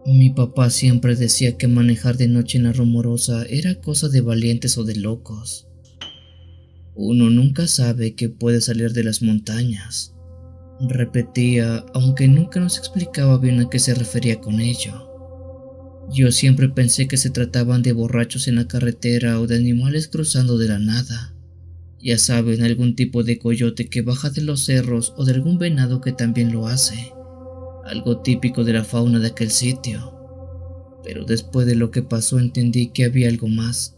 Mi papá siempre decía que manejar de noche en la Rumorosa era cosa de valientes o de locos. Uno nunca sabe qué puede salir de las montañas, repetía, aunque nunca nos explicaba bien a qué se refería con ello. Yo siempre pensé que se trataban de borrachos en la carretera o de animales cruzando de la nada. Ya saben, algún tipo de coyote que baja de los cerros o de algún venado que también lo hace, algo típico de la fauna de aquel sitio. Pero después de lo que pasó entendí que había algo más,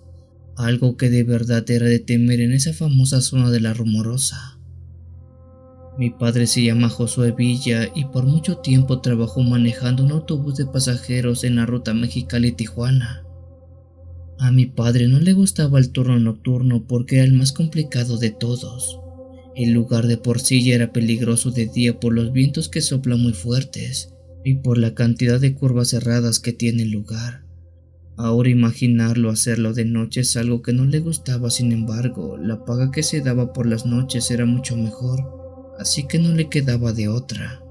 algo que de verdad era de temer en esa famosa zona de la Rumorosa. Mi padre se llama Josué Villa y por mucho tiempo trabajó manejando un autobús de pasajeros en la ruta Mexicali-Tijuana. A mi padre no le gustaba el turno nocturno porque era el más complicado de todos. El lugar de por sí ya era peligroso de día por los vientos que soplan muy fuertes y por la cantidad de curvas cerradas que tiene el lugar. Ahora imaginarlo hacerlo de noche es algo que no le gustaba, sin embargo, la paga que se daba por las noches era mucho mejor, así que no le quedaba de otra.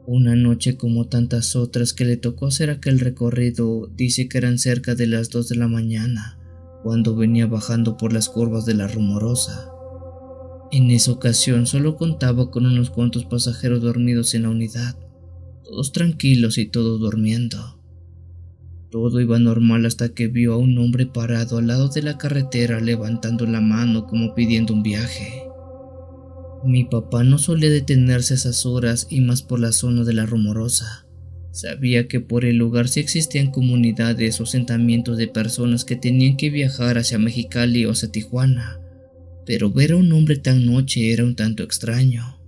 Una noche como tantas otras que le tocó hacer aquel recorrido, dice que eran cerca de las 2 de la mañana, cuando venía bajando por las curvas de la Rumorosa. En esa ocasión solo contaba con unos cuantos pasajeros dormidos en la unidad, todos tranquilos y todos durmiendo. Todo iba normal hasta que vio a un hombre parado al lado de la carretera levantando la mano como pidiendo un viaje. Mi papá no solía detenerse a esas horas y más por la zona de la Rumorosa. Sabía que por el lugar sí existían comunidades o asentamientos de personas que tenían que viajar hacia Mexicali o hacia Tijuana, pero ver a un hombre tan noche era un tanto extraño,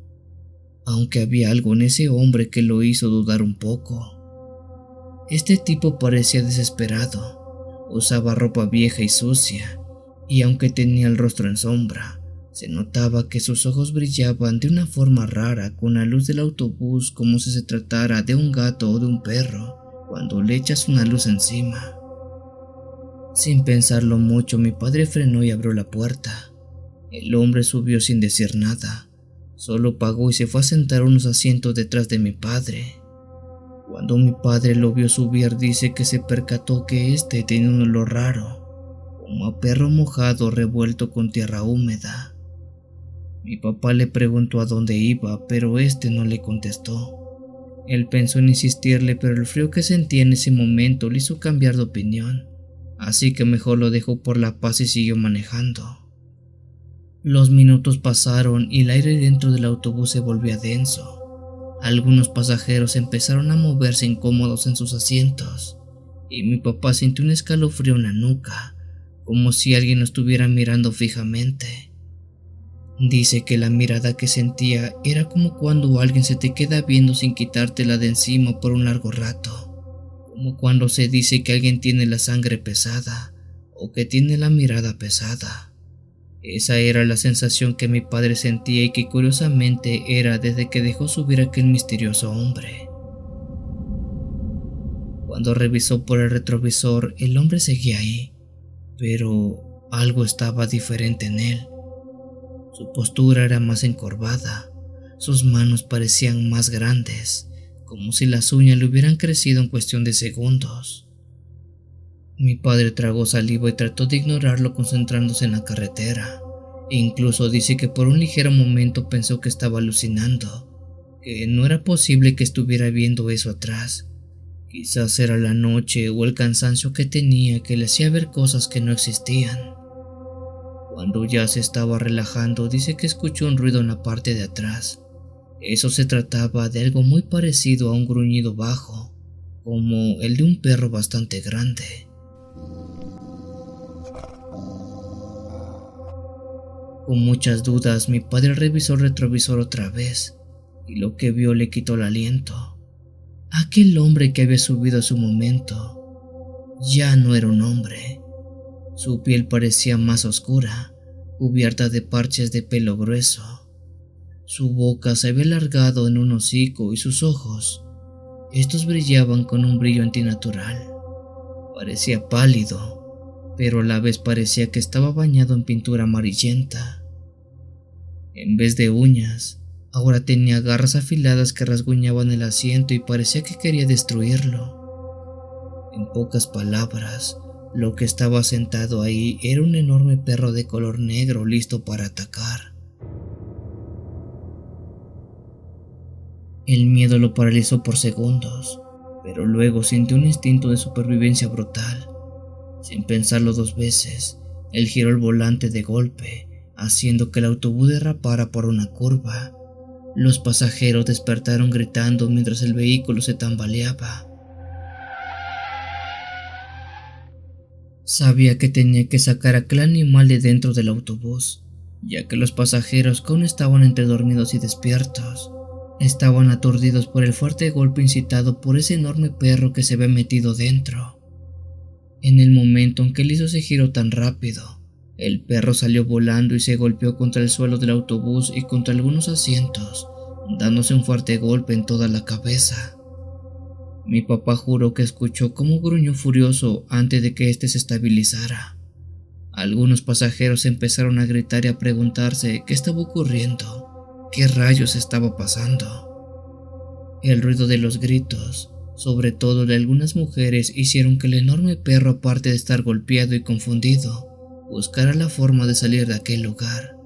aunque había algo en ese hombre que lo hizo dudar un poco. Este tipo parecía desesperado, usaba ropa vieja y sucia, y aunque tenía el rostro en sombra, se notaba que sus ojos brillaban de una forma rara con la luz del autobús, como si se tratara de un gato o de un perro cuando le echas una luz encima. Sin pensarlo mucho, mi padre frenó y abrió la puerta. El hombre subió sin decir nada, solo pagó y se fue a sentar unos asientos detrás de mi padre. Cuando mi padre lo vio subir, dice que se percató que este tenía un olor raro, como a perro mojado revuelto con tierra húmeda. Mi papá le preguntó a dónde iba, pero este no le contestó. Él pensó en insistirle, pero el frío que sentía en ese momento le hizo cambiar de opinión, así que mejor lo dejó por la paz y siguió manejando. Los minutos pasaron y el aire dentro del autobús se volvía denso. Algunos pasajeros empezaron a moverse incómodos en sus asientos, y mi papá sintió un escalofrío en la nuca, como si alguien lo estuviera mirando fijamente. Dice que la mirada que sentía era como cuando alguien se te queda viendo sin quitártela de encima por un largo rato, como cuando se dice que alguien tiene la sangre pesada o que tiene la mirada pesada. Esa era la sensación que mi padre sentía y que curiosamente era desde que dejó subir aquel misterioso hombre. Cuando revisó por el retrovisor, el hombre seguía ahí, pero algo estaba diferente en él. Su postura era más encorvada, sus manos parecían más grandes, como si las uñas le hubieran crecido en cuestión de segundos. Mi padre tragó saliva y trató de ignorarlo concentrándose en la carretera. Incluso dice que por un ligero momento pensó que estaba alucinando, que no era posible que estuviera viendo eso atrás. Quizás era la noche o el cansancio que tenía que le hacía ver cosas que no existían. Cuando ya se estaba relajando, dice que escuchó un ruido en la parte de atrás. Eso se trataba de algo muy parecido a un gruñido bajo, como el de un perro bastante grande. Con muchas dudas, mi padre revisó el retrovisor otra vez, y lo que vio le quitó el aliento. Aquel hombre que había subido a su momento ya no era un hombre. Su piel parecía más oscura, cubierta de parches de pelo grueso. Su boca se había alargado en un hocico y sus ojos, estos brillaban con un brillo antinatural. Parecía pálido, pero a la vez parecía que estaba bañado en pintura amarillenta. En vez de uñas, Ahora tenía garras afiladas que rasguñaban el asiento y parecía que quería destruirlo. En pocas palabras, lo que estaba sentado ahí era un enorme perro de color negro listo para atacar. El miedo lo paralizó por segundos, pero luego sintió un instinto de supervivencia brutal. Sin pensarlo dos veces, él giró el volante de golpe, haciendo que el autobús derrapara por una curva. Los pasajeros despertaron gritando mientras el vehículo se tambaleaba. Sabía que tenía que sacar a aquel animal de dentro del autobús, ya que los pasajeros que aún estaban entre dormidos y despiertos estaban aturdidos por el fuerte golpe incitado por ese enorme perro que se había metido dentro. En el momento en que él hizo ese giro tan rápido, el perro salió volando y se golpeó contra el suelo del autobús y contra algunos asientos, dándose un fuerte golpe en toda la cabeza. Mi papá juró que escuchó cómo gruñó furioso antes de que éste se estabilizara. Algunos pasajeros empezaron a gritar y a preguntarse qué estaba ocurriendo, qué rayos estaba pasando. El ruido de los gritos, sobre todo de algunas mujeres, hicieron que el enorme perro, aparte de estar golpeado y confundido, buscara la forma de salir de aquel lugar.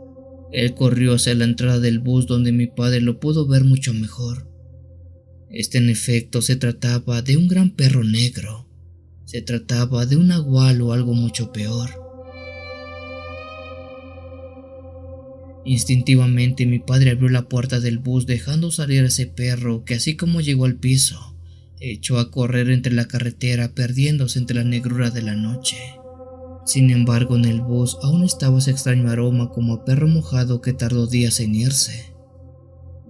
Él corrió hacia la entrada del bus donde mi padre lo pudo ver mucho mejor. En efecto se trataba de un gran perro negro. Se trataba de un nahual o algo mucho peor. Instintivamente mi padre abrió la puerta del bus dejando salir a ese perro que, así como llegó al piso, echó a correr entre la carretera perdiéndose entre la negrura de la noche. Sin embargo, en el bus aún estaba ese extraño aroma como a perro mojado que tardó días en irse.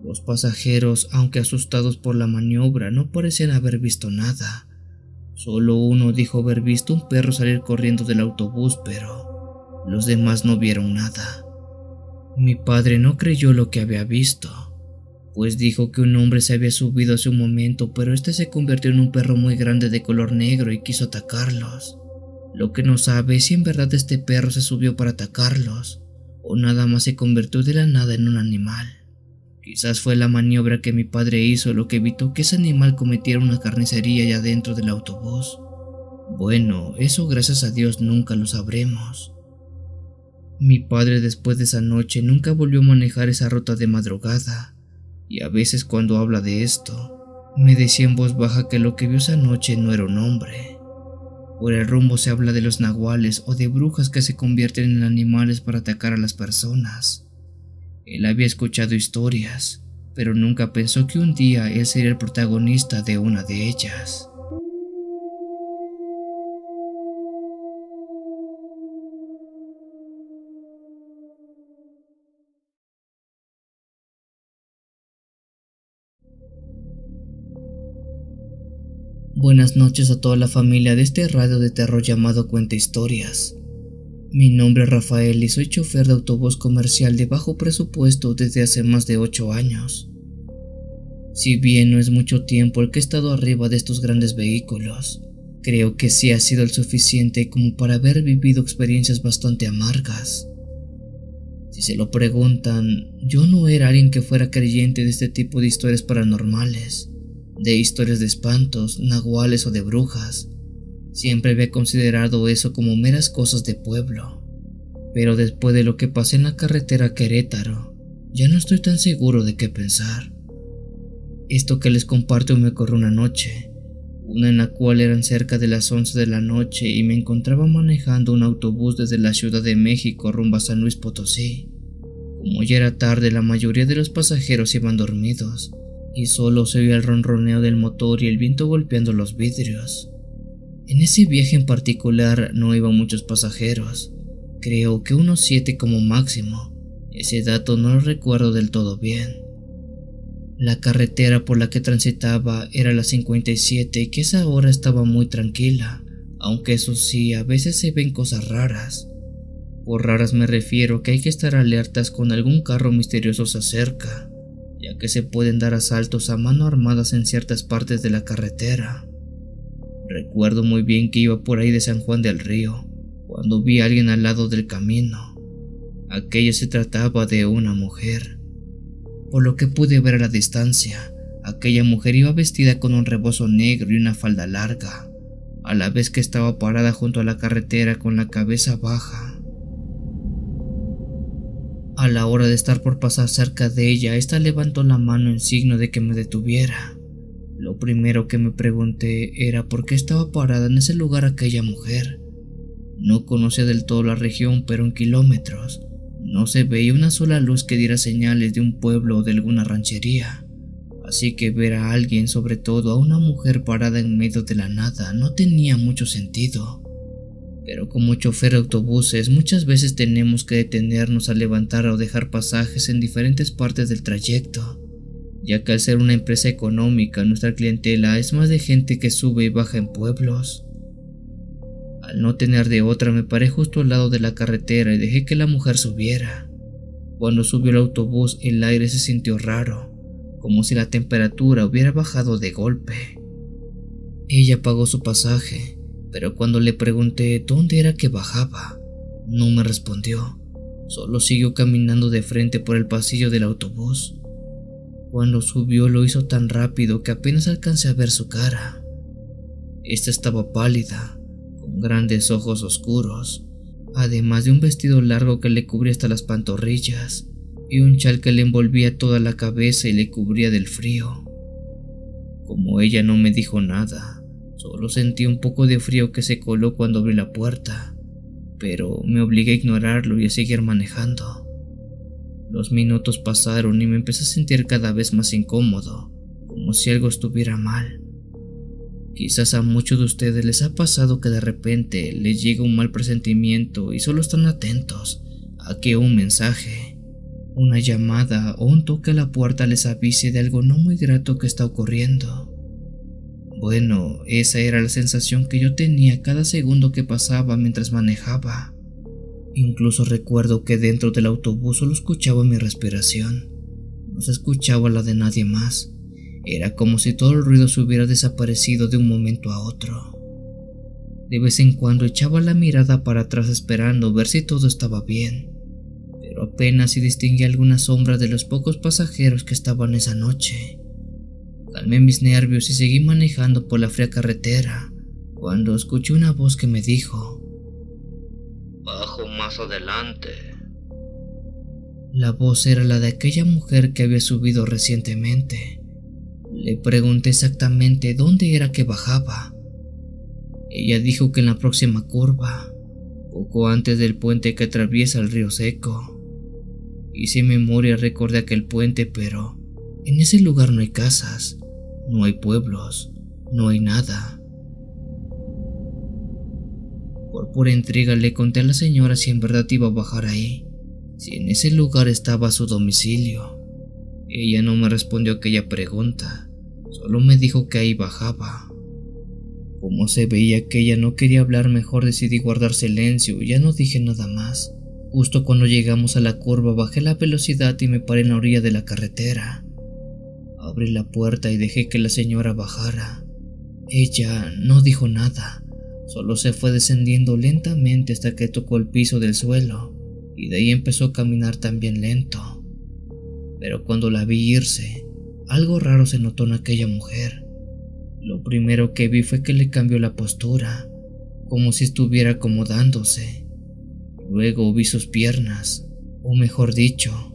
Los pasajeros, aunque asustados por la maniobra, no parecían haber visto nada. Solo uno dijo haber visto un perro salir corriendo del autobús, pero los demás no vieron nada. Mi padre no creyó lo que había visto, pues dijo que un hombre se había subido hace un momento, pero este se convirtió en un perro muy grande de color negro y quiso atacarlos. Lo que no sabe es si en verdad este perro se subió para atacarlos, o nada más se convirtió de la nada en un animal. Quizás fue la maniobra que mi padre hizo lo que evitó que ese animal cometiera una carnicería allá dentro del autobús. Bueno, eso gracias a Dios nunca lo sabremos. Mi padre después de esa noche nunca volvió a manejar esa ruta de madrugada, y a veces cuando habla de esto, me decía en voz baja que lo que vio esa noche no era un hombre. Por el rumbo se habla de los nahuales o de brujas que se convierten en animales para atacar a las personas. Él había escuchado historias, pero nunca pensó que un día él sería el protagonista de una de ellas. Buenas noches a toda la familia de este radio de terror llamado Cuenta Historias. Mi nombre es Rafael y soy chofer de autobús comercial de bajo presupuesto desde hace más de 8 años. Si bien no es mucho tiempo el que he estado arriba de estos grandes vehículos, creo que sí ha sido el suficiente como para haber vivido experiencias bastante amargas. Si se lo preguntan, yo no era alguien que fuera creyente de este tipo de historias paranormales, de historias de espantos, nahuales o de brujas. Siempre había considerado eso como meras cosas de pueblo. Pero después de lo que pasé en la carretera a Querétaro, ya no estoy tan seguro de qué pensar. Esto que les comparto me ocurrió una noche, una en la cual eran cerca de las 11 de la noche y me encontraba manejando un autobús desde la Ciudad de México rumbo a San Luis Potosí. Como ya era tarde, la mayoría de los pasajeros iban dormidos y solo se oía el ronroneo del motor y el viento golpeando los vidrios. En ese viaje en particular no iban muchos pasajeros, creo que unos 7 como máximo. Ese dato no lo recuerdo del todo bien. La carretera por la que transitaba era la 57 y que esa hora estaba muy tranquila, aunque eso sí, a veces se ven cosas raras. Por raras me refiero que hay que estar alertas cuando algún carro misterioso se acerca, ya que se pueden dar asaltos a mano armadas en ciertas partes de la carretera. Recuerdo muy bien que iba por ahí de San Juan del Río, cuando vi a alguien al lado del camino. Aquello se trataba de una mujer. Por lo que pude ver a la distancia, aquella mujer iba vestida con un rebozo negro y una falda larga, a la vez que estaba parada junto a la carretera con la cabeza baja. A la hora de estar por pasar cerca de ella, esta levantó la mano en signo de que me detuviera. Lo primero que me pregunté era por qué estaba parada en ese lugar aquella mujer. No conocía del todo la región, pero en kilómetros no se veía una sola luz que diera señales de un pueblo o de alguna ranchería. Así que ver a alguien, sobre todo a una mujer parada en medio de la nada, no tenía mucho sentido. Pero como chofer de autobuses, muchas veces tenemos que detenernos a levantar o dejar pasajes en diferentes partes del trayecto, ya que al ser una empresa económica, nuestra clientela es más de gente que sube y baja en pueblos. Al no tener de otra, me paré justo al lado de la carretera y dejé que la mujer subiera. Cuando subió el autobús, el aire se sintió raro, como si la temperatura hubiera bajado de golpe. Ella pagó su pasaje, pero cuando le pregunté dónde era que bajaba, no me respondió. Solo siguió caminando de frente por el pasillo del autobús. Cuando subió lo hizo tan rápido que apenas alcancé a ver su cara. Esta estaba pálida, con grandes ojos oscuros, además de un vestido largo que le cubría hasta las pantorrillas y un chal que le envolvía toda la cabeza y le cubría del frío. Como ella no me dijo nada, solo sentí un poco de frío que se coló cuando abrí la puerta, pero me obligué a ignorarlo y a seguir manejando. Los minutos pasaron y me empecé a sentir cada vez más incómodo, como si algo estuviera mal. Quizás a muchos de ustedes les ha pasado que de repente les llega un mal presentimiento y solo están atentos a que un mensaje, una llamada o un toque a la puerta les avise de algo no muy grato que está ocurriendo. Bueno, esa era la sensación que yo tenía cada segundo que pasaba mientras manejaba. Incluso recuerdo que dentro del autobús solo escuchaba mi respiración. No se escuchaba la de nadie más. Era como si todo el ruido se hubiera desaparecido de un momento a otro. De vez en cuando echaba la mirada para atrás esperando ver si todo estaba bien, pero apenas si distinguía alguna sombra de los pocos pasajeros que estaban esa noche. Calmé mis nervios y seguí manejando por la fría carretera cuando escuché una voz que me dijo: "Bajo más adelante". La voz era la de aquella mujer que había subido recientemente. Le pregunté exactamente dónde era que bajaba. Ella dijo que en la próxima curva, poco antes del puente que atraviesa el río Seco. Hice memoria, recordé aquel puente, pero en ese lugar no hay casas, no hay pueblos, no hay nada. Por pura intriga le conté a la señora si en verdad iba a bajar ahí, si en ese lugar estaba su domicilio. Ella no me respondió aquella pregunta, solo me dijo que ahí bajaba. Como se veía que ella no quería hablar, mejor decidí guardar silencio y ya no dije nada más. Justo cuando llegamos a la curva bajé la velocidad y me paré en la orilla de la carretera. Abrí la puerta y dejé que la señora bajara. Ella no dijo nada, solo se fue descendiendo lentamente hasta que tocó el piso del suelo y de ahí empezó a caminar también lento. Pero cuando la vi irse, algo raro se notó en aquella mujer. Lo primero que vi fue que le cambió la postura, como si estuviera acomodándose. Luego vi sus piernas, o mejor dicho,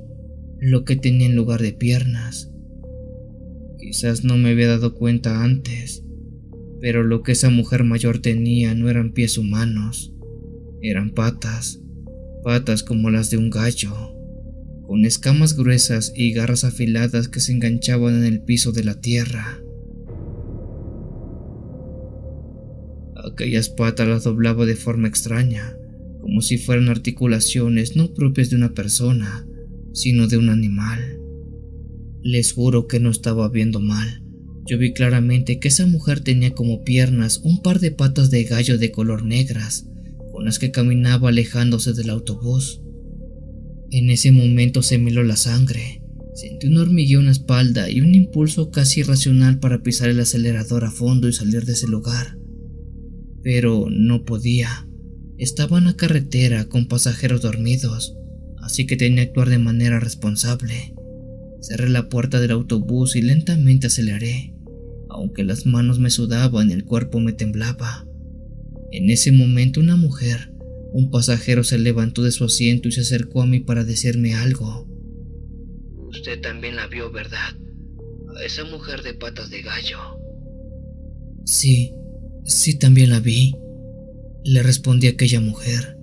lo que tenía en lugar de piernas. Quizás no me había dado cuenta antes, pero lo que esa mujer mayor tenía no eran pies humanos, eran patas, patas como las de un gallo, con escamas gruesas y garras afiladas que se enganchaban en el piso de la tierra. Aquellas patas las doblaba de forma extraña, como si fueran articulaciones no propias de una persona, sino de un animal. Les juro que no estaba viendo mal. Yo vi claramente que esa mujer tenía como piernas un par de patas de gallo de color negras, con las que caminaba alejándose del autobús. En ese momento se me heló la sangre, sentí un hormigueo en la espalda y un impulso casi irracional para pisar el acelerador a fondo y salir de ese lugar. Pero no podía. Estaba en la carretera con pasajeros dormidos, así que tenía que actuar de manera responsable. Cerré la puerta del autobús y lentamente aceleré, aunque las manos me sudaban y el cuerpo me temblaba. En ese momento una mujer, un pasajero, se levantó de su asiento y se acercó a mí para decirme algo. Usted también la vio, ¿verdad? A esa mujer de patas de gallo. Sí, también la vi, le respondí a aquella mujer.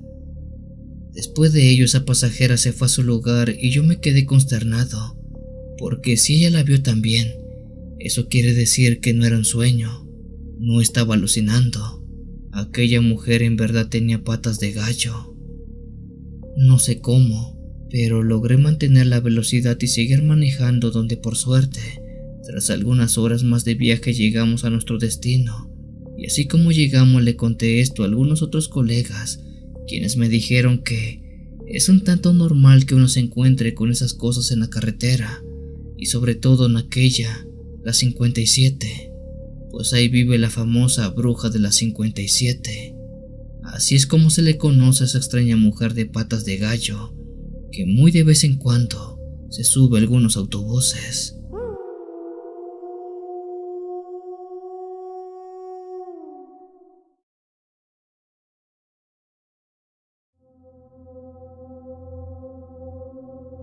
Después de ello, esa pasajera se fue a su lugar y yo me quedé consternado, porque si ella la vio también, eso quiere decir que no era un sueño, no estaba alucinando. Aquella mujer en verdad tenía patas de gallo. No sé cómo, pero logré mantener la velocidad y seguir manejando, donde por suerte, tras algunas horas más de viaje, llegamos a nuestro destino. Y así como llegamos, le conté esto a algunos otros colegas, quienes me dijeron que es un tanto normal que uno se encuentre con esas cosas en la carretera, y sobre todo en aquella, la 57, pues ahí vive la famosa bruja de la 57. Así es como se le conoce a esa extraña mujer de patas de gallo, que muy de vez en cuando se sube a algunos autobuses.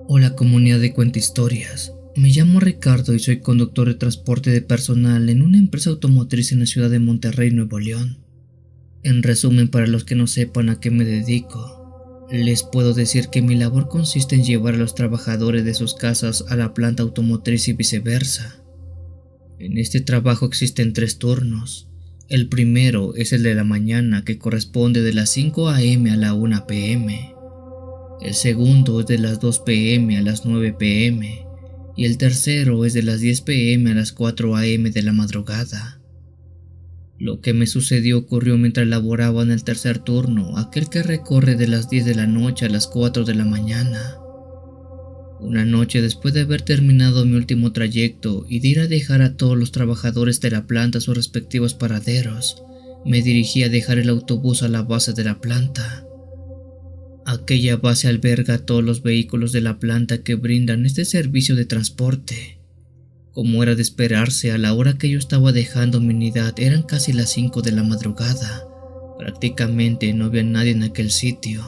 Hola comunidad de Cuentahistorias, me llamo Ricardo y soy conductor de transporte de personal en una empresa automotriz en la ciudad de Monterrey, Nuevo León. En resumen, para los que no sepan a qué me dedico, les puedo decir que mi labor consiste en llevar a los trabajadores de sus casas a la planta automotriz y viceversa. En este trabajo existen 3 turnos. El primero es el de la mañana, que corresponde de las 5 a.m. a la 1 p.m. El segundo es de las 2 p.m. a las 9 p.m. y el tercero es de las 10 p.m. a las 4 a.m. de la madrugada. Lo que me sucedió ocurrió mientras laboraba en el tercer turno, aquel que recorre de las 10 de la noche a las 4 de la mañana. Una noche, después de haber terminado mi último trayecto y de ir a dejar a todos los trabajadores de la planta a sus respectivos paraderos, me dirigí a dejar el autobús a la base de la planta. Aquella base alberga a todos los vehículos de la planta que brindan este servicio de transporte. Como era de esperarse, a la hora que yo estaba dejando mi unidad eran casi las 5 de la madrugada. Prácticamente no había nadie en aquel sitio.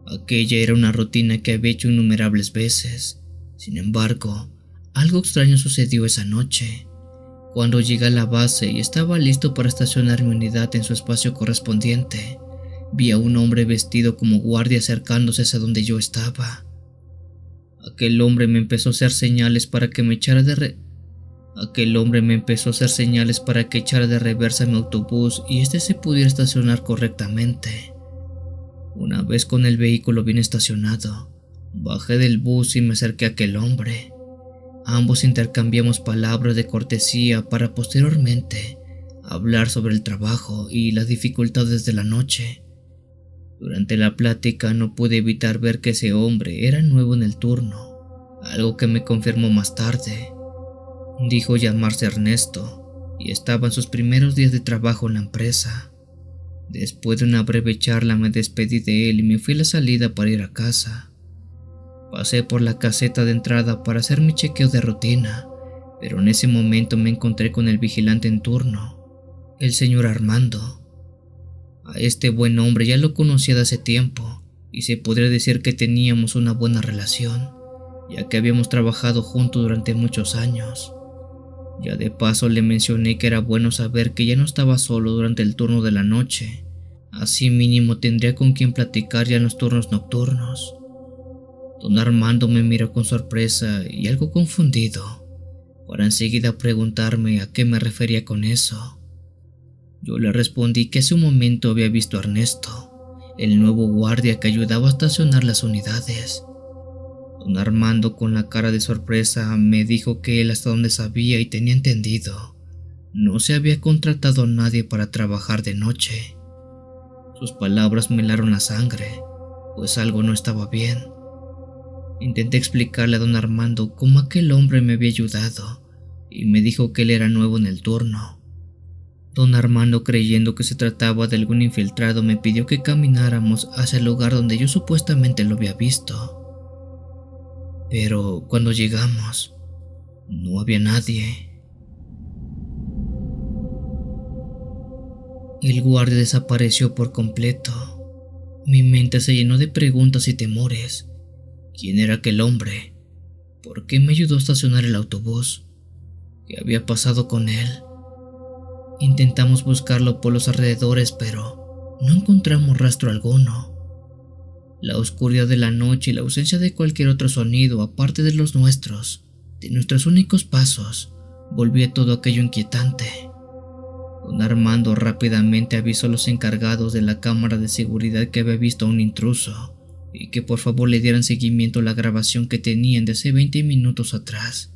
Aquella era una rutina que había hecho innumerables veces. Sin embargo, algo extraño sucedió esa noche. Cuando llegué a la base y estaba listo para estacionar mi unidad en su espacio correspondiente, vi a un hombre vestido como guardia acercándose hacia donde yo estaba. Aquel hombre me empezó a hacer señales para que echara de reversa mi autobús y este se pudiera estacionar correctamente. Una vez con el vehículo bien estacionado, bajé del bus y me acerqué a aquel hombre. Ambos intercambiamos palabras de cortesía para posteriormente hablar sobre el trabajo y las dificultades de la noche. Durante la plática no pude evitar ver que ese hombre era nuevo en el turno, algo que me confirmó más tarde. Dijo llamarse Ernesto y estaba en sus primeros días de trabajo en la empresa. Después de una breve charla me despedí de él y me fui a la salida para ir a casa. Pasé por la caseta de entrada para hacer mi chequeo de rutina, pero en ese momento me encontré con el vigilante en turno, el señor Armando. A este buen hombre ya lo conocía de hace tiempo y se podría decir que teníamos una buena relación, ya que habíamos trabajado juntos durante muchos años. Ya de paso le mencioné que era bueno saber que ya no estaba solo durante el turno de la noche, así mínimo tendría con quien platicar ya en los turnos nocturnos. Don Armando me miró con sorpresa y algo confundido, para enseguida preguntarme a qué me refería con eso. Yo le respondí que hace un momento había visto a Ernesto, el nuevo guardia que ayudaba a estacionar las unidades. Don Armando, con la cara de sorpresa, me dijo que él, hasta donde sabía y tenía entendido, no se había contratado a nadie para trabajar de noche. Sus palabras me helaron la sangre, pues algo no estaba bien. Intenté explicarle a don Armando cómo aquel hombre me había ayudado y me dijo que él era nuevo en el turno. Don Armando, creyendo que se trataba de algún infiltrado, me pidió que camináramos hacia el lugar donde yo supuestamente lo había visto. Pero cuando llegamos, no había nadie. El guardia desapareció por completo. Mi mente se llenó de preguntas y temores. ¿Quién era aquel hombre? ¿Por qué me ayudó a estacionar el autobús? ¿Qué había pasado con él? Intentamos buscarlo por los alrededores, pero no encontramos rastro alguno. La oscuridad de la noche y la ausencia de cualquier otro sonido aparte de los nuestros, de nuestros únicos pasos, volvía todo aquello inquietante. Don Armando rápidamente avisó a los encargados de la cámara de seguridad que había visto a un intruso y que por favor le dieran seguimiento a la grabación que tenían de hace 20 minutos atrás.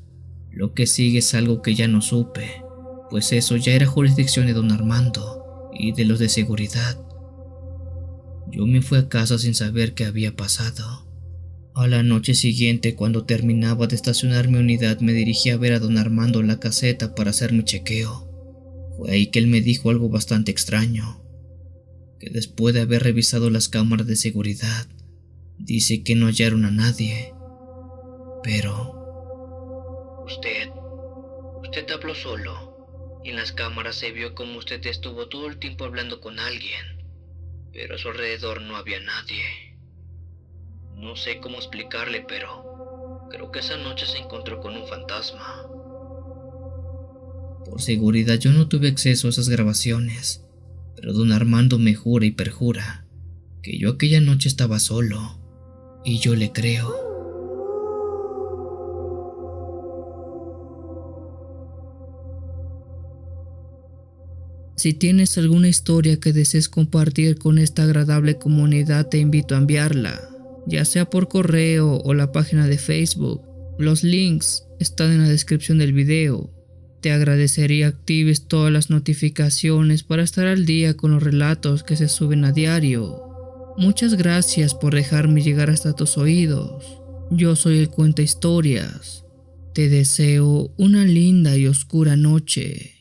Lo que sigue es algo que ya no supe, pues eso ya era jurisdicción de don Armando y de los de seguridad. Yo me fui a casa sin saber qué había pasado. A la noche siguiente, cuando terminaba de estacionar mi unidad, me dirigí a ver a don Armando en la caseta para hacer mi chequeo. Fue ahí que él me dijo algo bastante extraño, que después de haber revisado las cámaras de seguridad, dice que no hallaron a nadie, pero... Usted habló solo, y en las cámaras se vio como usted estuvo todo el tiempo hablando con alguien, pero a su alrededor no había nadie. No sé cómo explicarle, pero creo que esa noche se encontró con un fantasma. Por seguridad yo no tuve acceso a esas grabaciones, pero don Armando me jura y perjura que yo aquella noche estaba solo, y yo le creo. Si tienes alguna historia que desees compartir con esta agradable comunidad, te invito a enviarla, ya sea por correo o la página de Facebook. Los links están en la descripción del video. Te agradecería actives todas las notificaciones para estar al día con los relatos que se suben a diario. Muchas gracias por dejarme llegar hasta tus oídos. Yo soy el Cuenta Historias. Te deseo una linda y oscura noche.